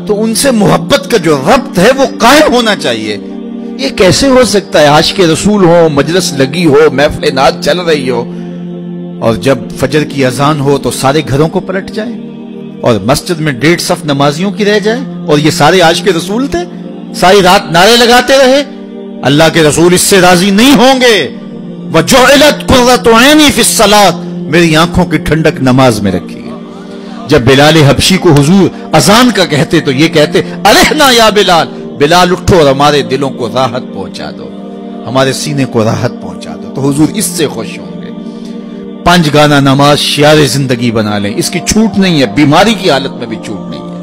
تو ان سے محبت کا جو ربط ہے وہ قائم ہونا چاہیے. یہ کیسے ہو سکتا ہے عاشق رسول ہو, مجلس لگی ہو, محفل نعت چل رہی ہو, اور جب فجر کی اذان ہو تو سارے گھروں کو پلٹ جائے اور مسجد میں 1.5 صف نمازیوں کی رہ جائے, اور یہ سارے عاشق رسول تھے, ساری رات نعرے لگاتے رہے. اللہ کے رسول اس سے راضی نہیں ہوں گے. وَجُعِلَتْ قُرَّةُ عَيْنِي فِي الصَّلَاةِ, میری آنکھوں کی ٹھنڈک نماز میں رکھی گئی. جب بلال حبشی کو حضور اذان کا کہتے تو یہ کہتے ارحنا یا بلال, بلال اٹھو اور ہمارے دلوں کو راحت پہنچا دو, ہمارے سینے کو راحت پہنچا دو. تو حضور اس سے خوش ہوں گے. 5 گانا نماز شعار زندگی بنا لیں, اس کی چھوٹ نہیں ہے. بیماری کی حالت میں بھی چھوٹ نہیں ہے,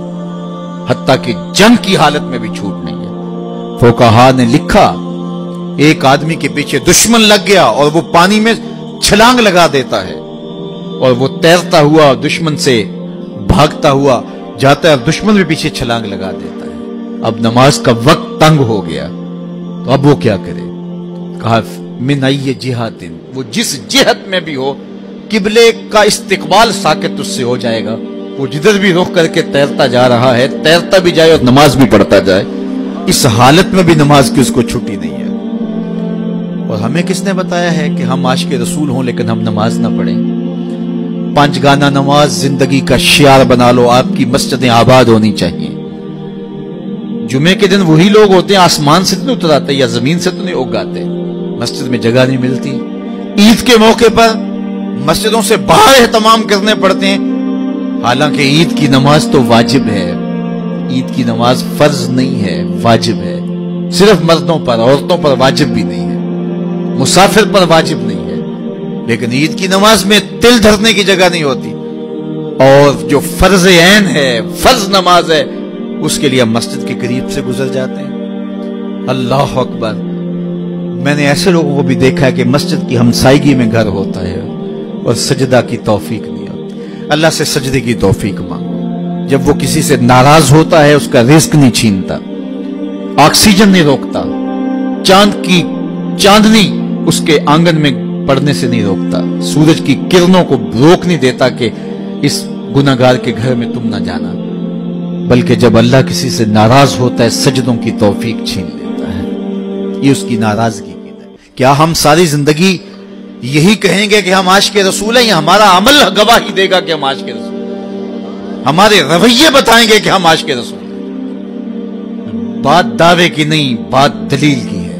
حتیٰ کہ جنگ کی حالت میں بھی چھوٹ نہیں ہے. فقہا نے لکھا ایک آدمی کے پیچھے دشمن لگ گیا اور وہ پانی میں چھلانگ لگا دیتا ہے, اور وہ تیرتا ہوا دشمن سے بھاگتا ہوا جاتا ہے, اور دشمن بھی پیچھے چھلانگ لگا دیتا ہے. اب نماز کا وقت تنگ ہو گیا تو اب وہ کیا کرے؟ کہا من ای جہت, وہ جس جہت میں بھی ہو قبلے کا استقبال ساکت اس سے ہو جائے گا. وہ جدھر بھی رخ کر کے تیرتا جا رہا ہے, تیرتا بھی جائے اور نماز بھی پڑھتا جائے. اس حالت میں بھی نماز کی اس کو چھٹی نہیں ہے. اور ہمیں کس نے بتایا ہے کہ ہم عاشق رسول ہوں لیکن ہم نماز نہ پڑھیں؟ 5 گانا نماز زندگی کا شعار بنا لو. آپ کی مسجدیں آباد ہونی چاہیے. جمعے کے دن وہی لوگ ہوتے ہیں آسمان سے تو نہیں اتراتے یا زمین سے تو نہیں اگاتے, مسجد میں جگہ نہیں ملتی. عید کے موقع پر مسجدوں سے باہر اہتمام کرنے پڑتے ہیں, حالانکہ عید کی نماز تو واجب ہے. عید کی نماز فرض نہیں ہے, واجب ہے. صرف مردوں پر, عورتوں پر واجب بھی نہیں ہے, مسافر پر واجب نہیں ہے. لیکن عید کی نماز میں تل دھرنے کی جگہ نہیں ہوتی, اور جو فرض عین ہے, فرض نماز ہے, اس کے لیے ہم مسجد کے قریب سے گزر جاتے ہیں. اللہ اکبر. میں نے ایسے لوگوں کو بھی دیکھا ہے کہ مسجد کی ہمسائیگی میں گھر ہوتا ہے اور سجدہ کی توفیق نہیں ہوتی. اللہ سے سجدے کی توفیق مانگو. جب وہ کسی سے ناراض ہوتا ہے اس کا رزق نہیں چھینتا, آکسیجن نہیں روکتا, چاند کی چاندنی اس کے آنگن میں پڑنے سے نہیں روکتا, سورج کی کرنوں کو روک نہیں دیتا کہ اس گناہگار کے گھر میں تم نہ جانا. بلکہ جب اللہ کسی سے ناراض ہوتا ہے سجدوں کی توفیق چھین لیتا ہے. یہ اس کی ناراضگی کی ہے. کیا ہم ساری زندگی یہی کہیں گے کہ ہم عاشق رسول ہیں, یا ہمارا عمل گواہی دے گا کہ ہم عاشق رسول ہیں؟ ہمارے رویے بتائیں گے کہ ہم عاشق رسول ہیں. بات دعوے کی نہیں, بات دلیل کی ہے.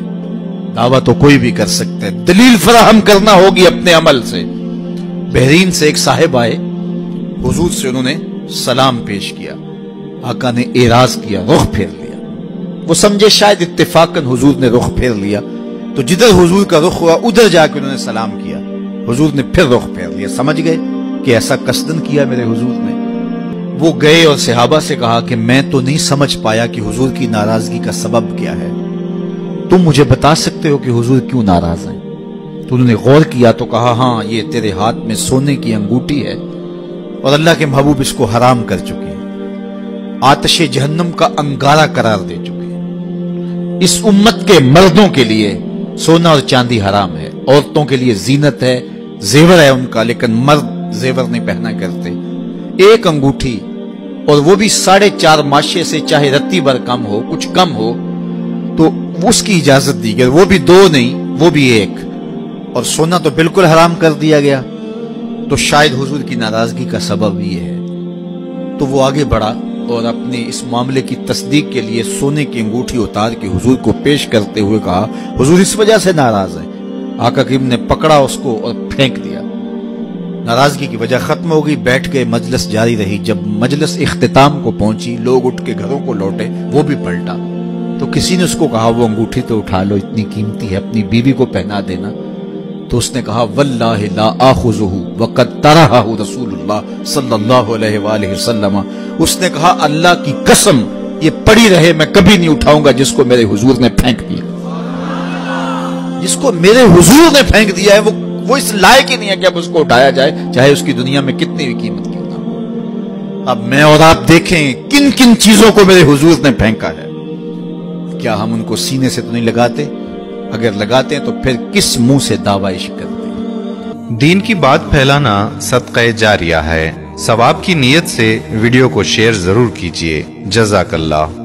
دعویٰ تو کوئی بھی کر سکتا ہے, دلیل فراہم کرنا ہوگی اپنے عمل سے. بحرین سے ایک صاحب آئے, حضور سے انہوں نے سلام پیش کیا, آقا نے اعراض کیا, رخ پھیر لیا. وہ سمجھے شاید اتفاقاً حضور نے رخ پھیر لیا, تو جدھر حضور کا رخ ہوا ادھر جا کے انہوں نے سلام کیا. حضور نے پھر رخ پھیر لیا. سمجھ گئے کہ ایسا قصدن کیا میرے حضور نے. وہ گئے اور صحابہ سے کہا کہ میں تو نہیں سمجھ پایا کہ حضور کی ناراضگی کا سبب کیا ہے, تم مجھے بتا سکتے ہو کہ حضور کیوں ناراض ہیں؟ تو انہوں نے غور کیا تو کہا ہاں, یہ تیرے ہاتھ میں سونے کی انگوٹھی ہے اور اللہ کے محبوب اس کو حرام کر چکے ہیں, آتش جہنم کا انگارہ قرار دے چکے ہیں. اس امت کے مردوں کے لیے سونا اور چاندی حرام ہے, عورتوں کے لیے زینت ہے, زیور ہے ان کا, لیکن مرد زیور نہیں پہنا کرتے. ایک انگوٹھی, اور وہ بھی 4.5 ماشے سے, چاہے رتی بھر کم ہو, کچھ کم ہو تو اس کی اجازت دی گئی, وہ بھی 2 نہیں, وہ بھی 1. اور سونا تو بالکل حرام کر دیا گیا. تو شاید حضور کی ناراضگی کا سبب یہ ہے. تو وہ آگے بڑھا اور اپنے اس معاملے کی تصدیق کے لیے سونے کی انگوٹھی اتار کے حضور کو پیش کرتے ہوئے کہا حضور اس وجہ سے ناراض ہے. آقا کریم نے پکڑا اس کو اور پھینک دیا. ناراضگی کی وجہ ختم ہو گئی, بیٹھ کے مجلس جاری رہی. جب مجلس اختتام کو پہنچی, لوگ اٹھ کے گھروں کو لوٹے, وہ بھی پلٹا. تو کسی نے اس کو کہا وہ انگوٹھی تو اٹھا لو, اتنی قیمتی ہے, اپنی بیوی کو پہنا دینا. تو اس نے کہا واللہ لا آخذہ وقد ترہہ رسول اللہ صلی اللہ علیہ وآلہ وسلم. اس نے کہا اللہ کی قسم یہ پڑی رہے, میں کبھی نہیں اٹھاؤں گا جس کو میرے حضور نے پھینک دیا. جس کو میرے حضور نے پھینک دیا ہے وہ اس لائق ہی نہیں ہے کہ اب اس کو اٹھایا جائے, چاہے اس کی دنیا میں کتنی بھی قیمت کیوں نہ ہو. اب میں اور آپ دیکھیں کن کن چیزوں کو میرے حضور نے پھینکا ہے. کیا ہم ان کو سینے سے تو نہیں لگاتے؟ اگر لگاتے ہیں تو پھر کس منہ سے دعوی عشق کرتے ہیں؟ دین کی بات پھیلانا صدقہ جاریہ ہے. ثواب کی نیت سے ویڈیو کو شیئر ضرور کیجیے۔ جزاک اللہ۔